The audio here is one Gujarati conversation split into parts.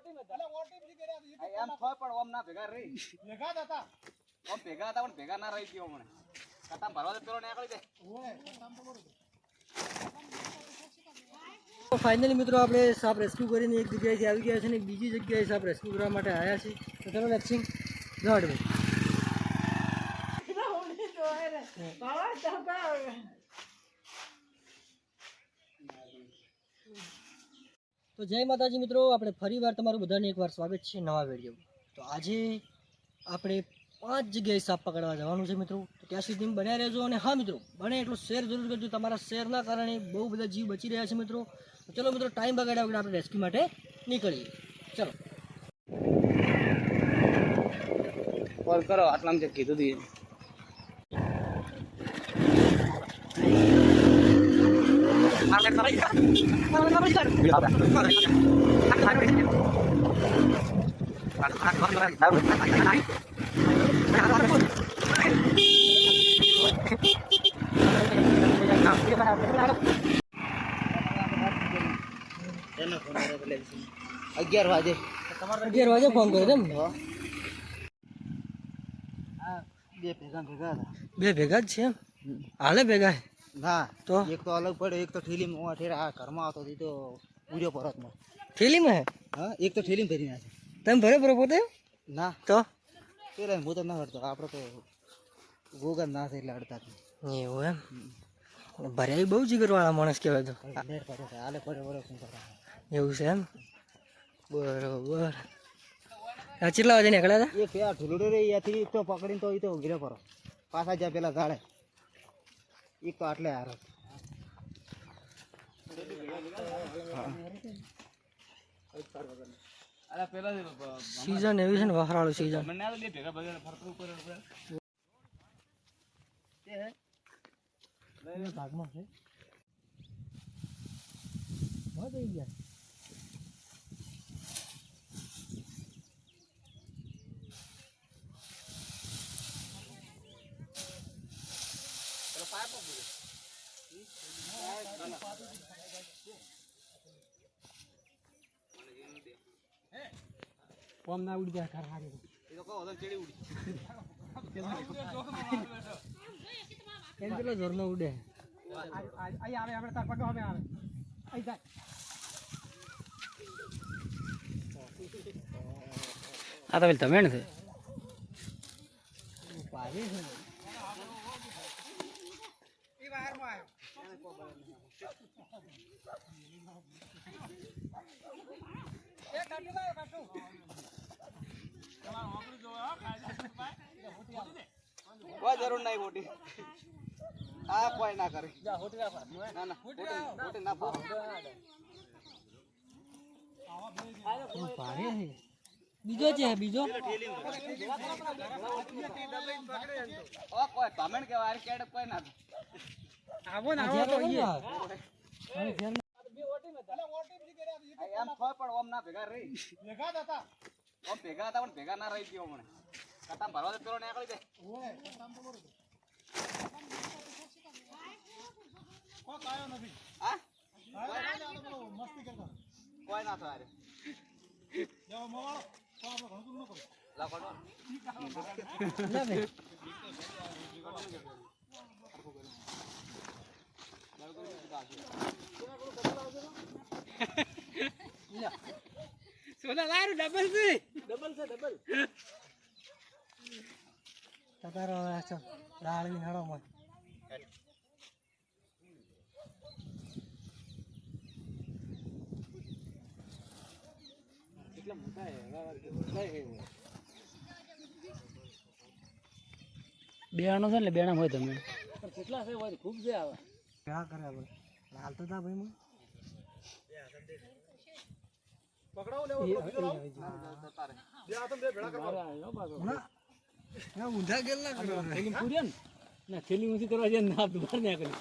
એમ થોય પણ ઓમ ના ભેગા રહી ઓમ ભેગા હતા પણ ભેગા ના રહી ગયો મને કતામ ભરવા દે પેલો નીકળી દે તો ફાઇનલી મિત્રો આપણે સાપ રેસ્ક્યુ કરીને એક જગ્યાએથી આવી ગયા છે ને બીજી જગ્યાએ સાપ રેસ્ક્યુ કરવા માટે આવ્યા છે તો ચલો રેક્સિંગ દોડ ભાઈ તો જય માતાજી મિત્રો, આપણે ફરીવાર તમારું બધાને એકવાર સ્વાગત છે નવા વિડીયો. તો આજે આપણે 5 જગ્યાએ સાપ પકડવા જવાનું છે મિત્રો, તો ત્યાં સુધી બન્યા રહેજો. અને હા મિત્રો, બને એટલું શેર જરૂર કરજો, તમારા શેરના કારણે બહુ બધા જીવ બચી રહ્યા છે મિત્રો. તો ચલો મિત્રો, ટાઈમ બગાડ્યા વગર આપણે રેસ્ક્યુ માટે નીકળીએ. ચલો કોલ કરો, આટલામાં જે કીધું હતું અગિયાર વાગે ફોન કર્યો તેમ? બે ભેગા જ છે હાલે ભેગા ના તો એક તો અલગ પડે, એક તો ઠેલીમાં ઘરમાં આવતો તો ઉડ્યો પરતમાં થેલીમાં હે? હા, એક તો ઠેલીમાં ભરી નાખે. તમે ભરે બરો પોતે? ના તો પેલા હું તો ના હડતો, આપણે તો ગોગા ના થાય એટલે હડતા એવું એમ? ભર્યા બહુ જીગરવાળા માણસ કહેવાય. તો હાલે પડે શું કરે એવું છે એમ? બરોબર. કેટલા વાગે નીકળ્યા હતા? એ પેલા ઢુલડો રે ત્યાંથી તો પકડીને તો એ તો ઘીરે કરો પાછા જ્યાં પેલા ગાળે એક તો આટલે હારો સીઝન એવી છે ને, વખરાળું સીઝન. ભાગમાં છે કોમ ના ઉડી જાય ખર હારી એ તો કહો ચડી ઉડી કેમ પેલો જોરનો ઉડે આઈ આવે આપણે તાર પગો હવે આવે આઈ જાય. આ તો તમે ને પાડી છે એ બહાર માં આવ્યો એ કાટુ લાવ કાટુ કોઈ જરૂર નહીં મોટી આ કોઈ ના કરે ના ના મોટી ના પાડે છે. બીજો છે બીજો કોઈ કમેન્ટ કે વાર કેડ કોઈ ના આવો ના આવો તો એમ થોય પણ ઓમ ના ભેગા રહી ઓમ ભેગા હતા પણ ભેગા ના રહી ગયો મને કતામ ભરવા દે પેલો નીકળી દે હા કોઈ ના થાય સોના લારું ડબલ છે તારો આછો લાળી નાડો મત કેટલા મોટા હે બેણો છે ને બેણા હોય તમે કેટલા છે હોય ખૂબ છે આવે ક્યાં કરે હવે લાલ તો તા ભાઈ મને પકડાવ લેવો બીજો લાવ તારે બે આ તો બે ભેળા કરવા ના ઊંધા ગેલ ના કરો થેલી પૂર્યા ને થેલી ઊંચી કરવા જાય ના બહાર ને આકલી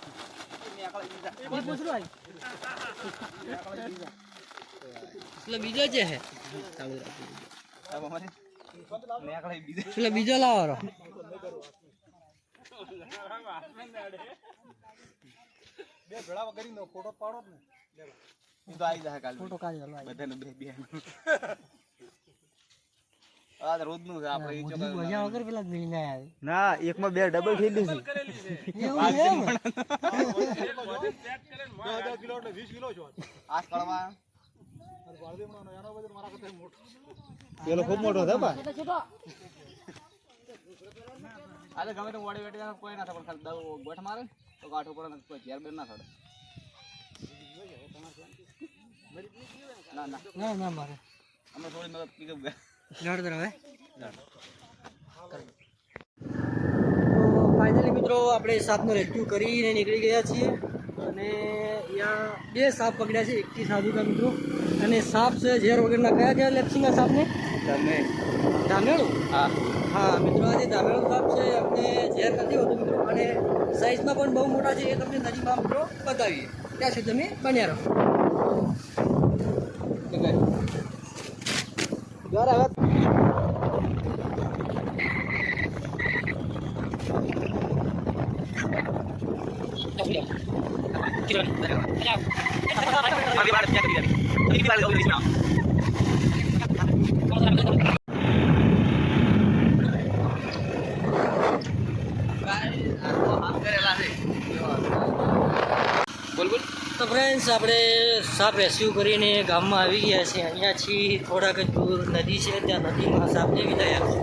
એટલે બીજો છે હે ચાલુ રાખી એટલે બીજો લાવો બે ભેળા વગરી નો ફોટો પાડો ને એ તો આવી જાય કાલ ફોટો કાઢી લો બધાને બે બે આ તો રોજનું છે આપણે ઈ બુદ્ધિ બોલ્યા વગર પેલા જ મિલીને આયા ના એકમાં 2 ડબલ થઈ ગઈ છે. એવું છે એમ? આસ કળવા પેલો ખૂબ મોટો છે બા. આ તો ગમે તો મોડી વેટી કોઈ ના થાય પણ ખાલી દવ ગોઠ મારે તો ગાંઠ ઉપર કોઈ ઝેર બેર ના થડે. ના ના ના ના મારે અમે થોડી મદદ પીકઅપ ગયા લડ હવે તો ફાઇનલી મિત્રો આપણે સાપનો રેસ્ક્યુ કરીને નીકળી ગયા છીએ અને અહીંયા 2 સાપ પકડ્યા છે, એકથી સાધુકા મિત્રો. અને સાપ છે ઝેર વગરના. કયા કયા લેપ્સિંગના સાપને? તમે ધામેળું. હા હા મિત્રો, આ જે ધામેળું સાપ છે આપણે ઝેર નથી હોતું મિત્રો, અને સાઇઝમાં પણ બહુ મોટા છે. એ તમને નજીકમાં મિત્રો બતાવીએ. ત્યાં સુધી તમે બન્યા રહો. બોલ બોલ. તો ફ્રેન્ડ્સ, આપણે સાપ રેસ્ક્યુ કરીને ગામમાં આવી ગયા છે. અહીંયાથી થોડાક જ દૂર નદી છે, ત્યાં નદીમાં સાપને વિદાય આપશે.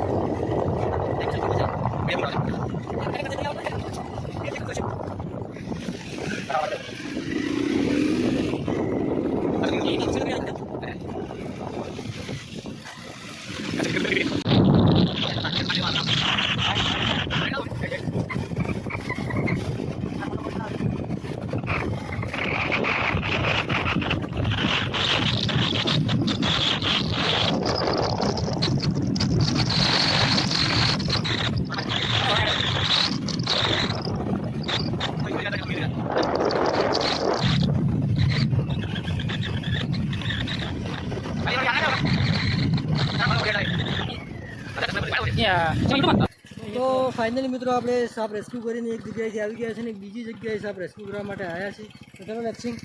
તો ફાઇનલી મિત્રો આપણે સાપ રેસ્ક્યુ કરીને એક જગ્યાએથી આવી ગયા છે અને બીજી જગ્યાએ સાપ રેસ્ક્યુ કરવા માટે આવ્યા છે. તો ચલો લેટ્સિંગ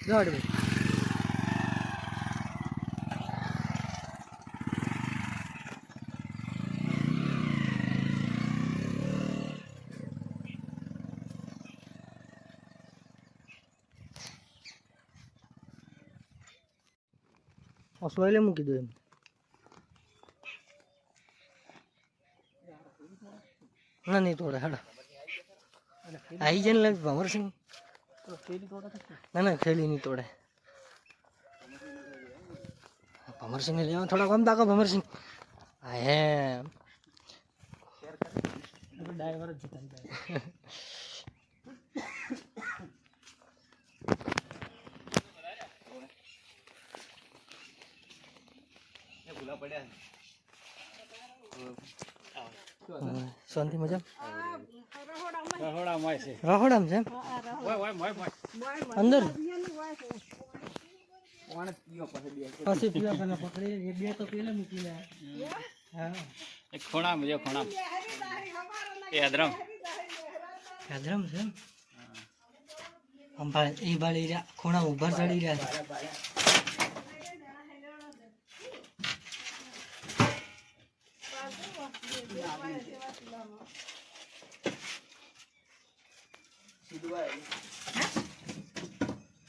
ગાડ ભાઈ. સોયલે મૂકી દો એમ. ના નહીં તોડે. હેડો આવી જાય ને લાગે ભમરસિંહ. ના ના ખેલી નહીં તોડે. ભમરસિંહને લેવા થોડા કમ તાકો ભમરસિંહ. હા એમ ડ્રાઈવર જ જતા. શાંતિ મજા રહોડામ છે અંદર પછી પીવા પેલા પકડી બે તો પેલા મૂકીને. હા એક ખોણામ જો ખોણામ એ અદરમ યાદરામ છે એમ. અંભાળ એ બાળી રહ્યા ખૂણા ઉભા ચડી રહ્યા છે.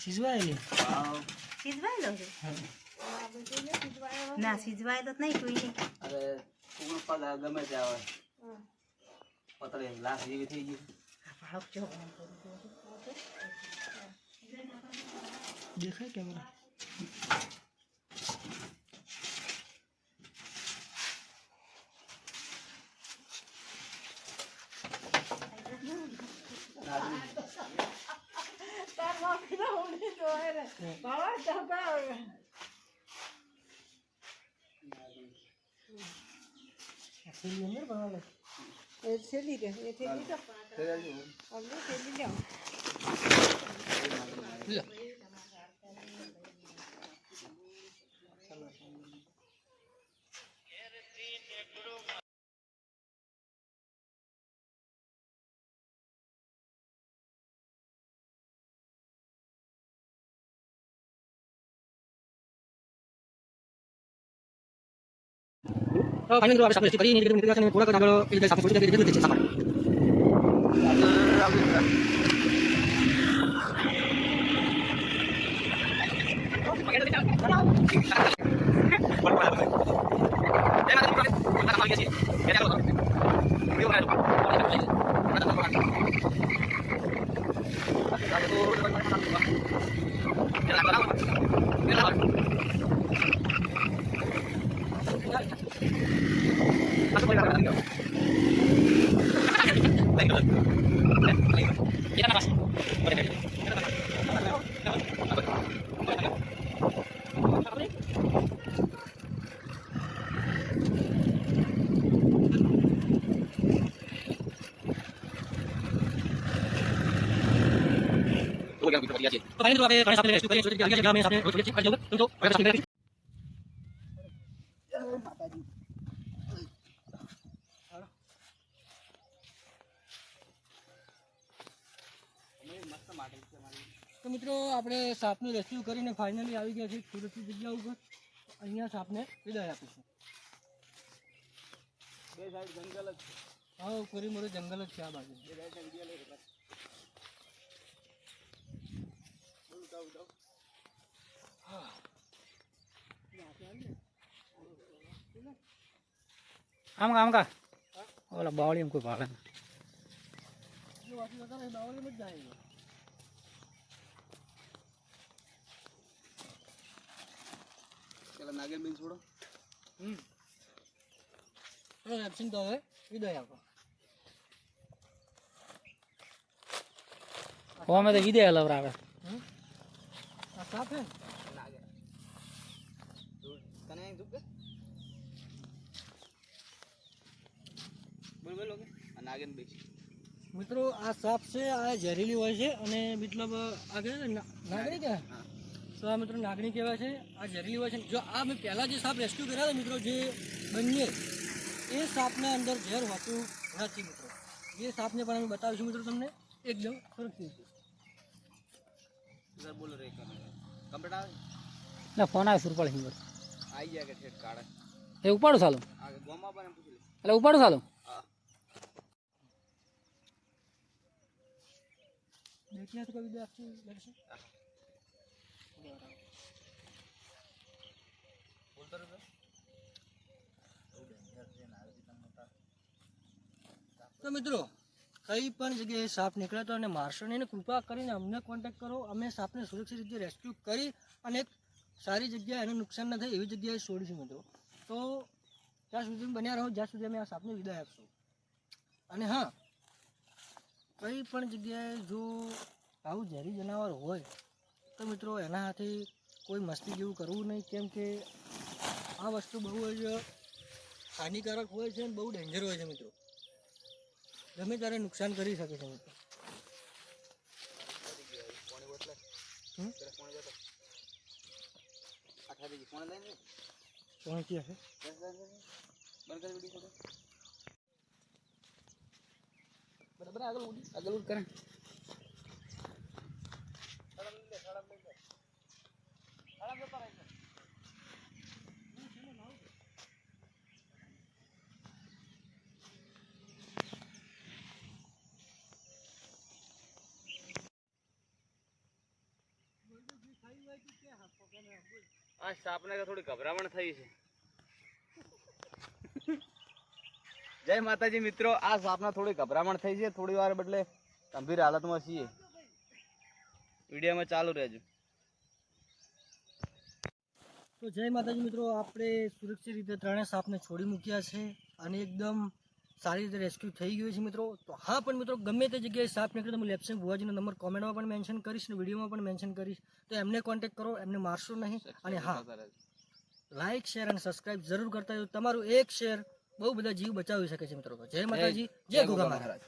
સિજવાયેલી સિજવાયેલો છે? ના સિજવાયેલો જ નહીં કોઈ નહીં. અરે કુકડું પાછા ગમે તે આવે પતળે લાશ જેવી થઈ ગઈ. દેખાય કેમેરા? ફાઇનલ મિત્રો આપણે સાપને રેસ્ક્યુ કરીને નીકળી ગયા છે અને થોડાક આગળ એ જગ્યાએ સાપને છોડી દીધી છે સાપ तो फाइनल આપણે ત્રણ સાપને રેસ્ક્યુ કરીને છોડી દીધી છે. સાપને રોજ છોડી દીધી છે. તો હવે સાપને રેસ્ક્યુ તો મિત્રો આપણે સાપને રેસ્ક્યુ કરીને ફાઇનલી આવી ગયા છીએ સુરક્ષિત જગ્યા ઉપર. અહીંયા સાપને વિદાય આપીશું. બે સાઈડ જંગલ જ છે. હા પૂરી મોરું જંગલ જ છે આ બાજુ. બે સાઈડ વિડિયો લઈ રહ્યા. આમ કા ઓલા બાવળી કોઈ ભાડે જો વાસી હતા ને બાવળી મત જાય. પેલા નાગેનબેન છોડો. તો એબ્સેન્ટ તો હવે વિદાય આપો. અમે તો વિદેહ લવરાવે આ સાપ હે નાગેન તને અહીં દુખ બોલ બોલ ઓકે આ નાગેનબેન મિત્રો આ સાપ છે આ ઝેરીલી હોય છે અને મતલબ આગળ નાગણી કહેવાય. તો આ મિત્રો નાગણી કહેવાય છે. આ ઝેરીલી હોય છે. જો આ મેં પહેલાં જે સાપ રેસ્ક્યુ કર્યા હતા મિત્રો જે બંને એ સાપના અંદર ઝેર હોતું નથી મિત્રો. એ સાપને પણ અમે બતાવીશું મિત્રો તમને એકદમ સુરક્ષિત. સર બોલો રે કમ્પ્લીટ આવે ના ફોન આવે સુરપાલ હિંગર આવી ગયા કે ઠેઠ કાઢે એ ઉપાડું ચાલો આ ગોમાં પણ એમ પૂછી લે એટલે ઉપાડું ચાલો હા દેખ્યા તો કઈ વિડીયો આપશે લખશે બોલતો રહે તો મિત્રો કઈ પણ જગ્યાએ સાપ નીકળે તો અને મારશો નહીં. કૃપા કરીને અમને કોન્ટેક્ટ કરો. અમે સાપને સુરક્ષિત રીતે રેસ્ક્યુ કરી અને એક સારી જગ્યાએ એને નુકસાન ન થાય એવી જગ્યાએ છોડીશું મિત્રો. તો ત્યાં સુધી બન્યા રહો જ્યાં સુધી અમે આ સાપને વિદાય આપશું. અને હા કઈ પણ જગ્યાએ જો આવું ઝેરી જનાવર હોય તો મિત્રો એના હાથે કોઈ મસ્તી જેવું કરવું નહીં. કેમ કે આ વસ્તુ બહુ જ હાનિકારક હોય છે અને બહુ ડેન્જર હોય છે મિત્રો. ગમે ત્યારે નુકસાન કરી શકે છે મિત્રો. કોણ ક્યાં છે બરાબર આગળ ઉડ કરે આ સાપને થોડી ગભરામણ થઈ છે. જય માતાજી મિત્રો, આ સાપના થોડી ગભરામણ થઈ છે. થોડી વાર બદલે ગંભીર હાલતમાં છીએ. વિડીયોમાં ચાલુ રહેજો. તો જય માતાજી મિત્રો, આપણે સુરક્ષિત રીતે ત્રણેય સાપને છોડી મૂક્યા છે અને એકદમ સારી રીતે રેસ્ક્યુ થઈ ગયું છે મિત્રો. તો હા પણ મિત્રો ગમે તે જગ્યાએ સાપ નીકળે તો હું લેપ્સેન ભુવાજીનો નંબર કોમેન્ટમાં પણ મેન્શન કરીશ ને વિડીયોમાં પણ મેન્શન કરીશ. તો એમને કોન્ટેક્ટ કરો, એમને મારશો નહીં. અને હા લાઇક શેર અને સબસ્ક્રાઇબ જરૂર કરતા હોય. તમારું એક શેર બહુ બધા જીવ બચાવી શકે છે મિત્રો. જય માતાજી, જય ગોગા મહારાજ.